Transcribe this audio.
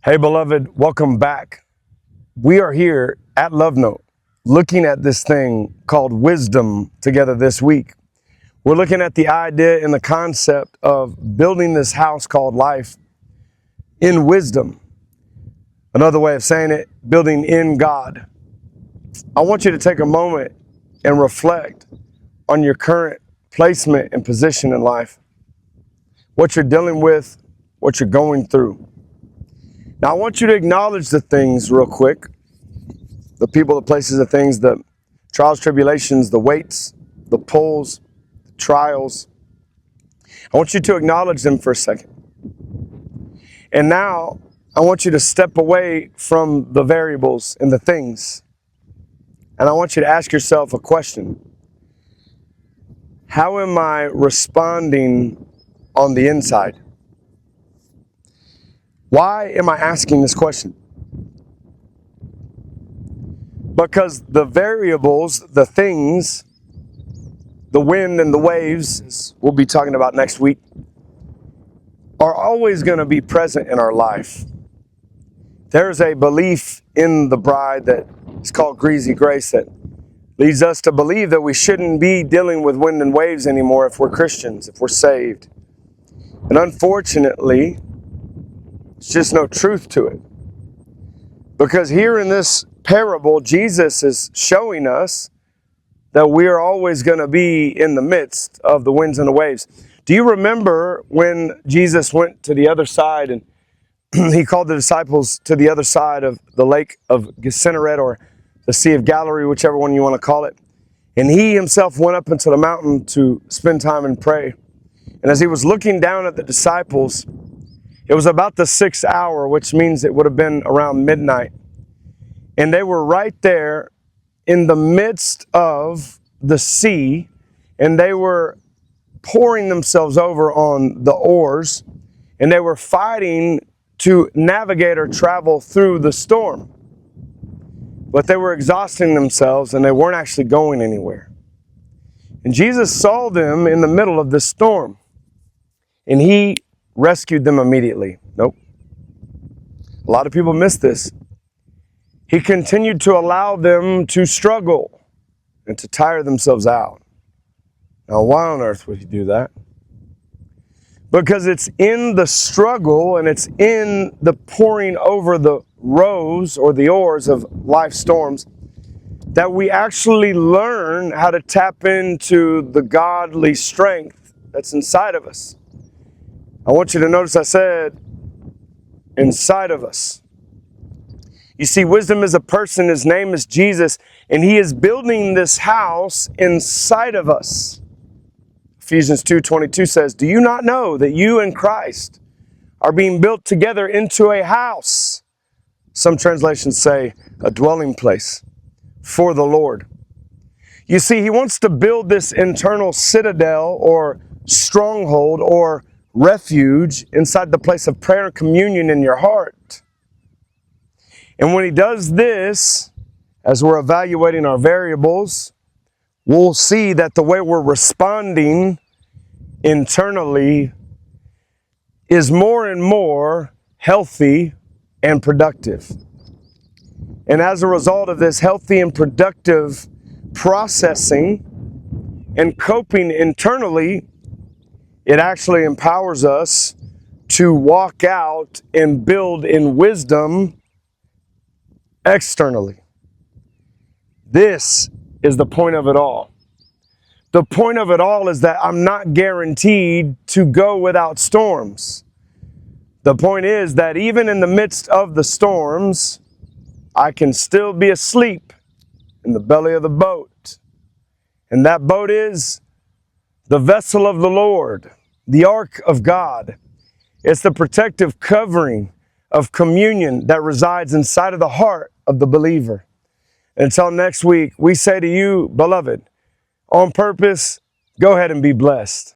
Hey, beloved, welcome back. We are here at Love Note looking at this thing called wisdom together this week. We're looking at the idea and the concept of building this house called life in wisdom. Another way of saying it, building in God. I want you to take a moment and reflect on your current placement and position in life, what you're dealing with, what you're going through. Now, I want you to acknowledge the things real quick, the people, the places, the things, the trials, tribulations, the weights, the pulls, the trials. I want you to acknowledge them for a second. And now, I want you to step away from the variables and the things. And I want you to ask yourself a question. How am I responding on the inside? Why am I asking this question? Because the variables, the things, the wind and the waves, as we'll be talking about next week, are always going to be present in our life. There's a belief in the bride that is called greasy grace that leads us to believe that we shouldn't be dealing with wind and waves anymore if we're Christians, if we're saved. And unfortunately, there's just no truth to it. Because here in this parable, Jesus is showing us that we are always going to be in the midst of the winds and the waves. Do you remember when Jesus went to the other side and he called the disciples to the other side of the lake of Gennesaret or the Sea of Galilee, whichever one you want to call it. And he himself went up into the mountain to spend time and pray. And as he was looking down at the disciples, it was about the 6th hour, which means it would have been around midnight. And they were right there in the midst of the sea, and they were pouring themselves over on the oars, and they were fighting to navigate or travel through the storm. But they were exhausting themselves, and they weren't actually going anywhere. And Jesus saw them in the middle of this storm, and he rescued them immediately. Nope. A lot of people miss this. He continued to allow them to struggle and to tire themselves out. Now, why on earth would he do that? Because it's in the struggle and it's in the pouring over the rows or the oars of life storms that we actually learn how to tap into the godly strength that's inside of us. I want you to notice I said, inside of us. You see, wisdom is a person, his name is Jesus, and he is building this house inside of us. Ephesians 2:22 says, "Do you not know that you and Christ are being built together into a house?" Some translations say a dwelling place for the Lord. You see, he wants to build this internal citadel or stronghold or refuge inside the place of prayer and communion in your heart. And when he does this, as we're evaluating our variables, we'll see that the way we're responding internally is more and more healthy and productive. And as a result of this healthy and productive processing and coping internally, it actually empowers us to walk out and build in wisdom externally. This is the point of it all. The point of it all is that I'm not guaranteed to go without storms. The point is that even in the midst of the storms, I can still be asleep in the belly of the boat. And that boat is the vessel of the Lord, the ark of God. It's the protective covering of communion that resides inside of the heart of the believer. Until next week, we say to you, beloved, on purpose, go ahead and be blessed.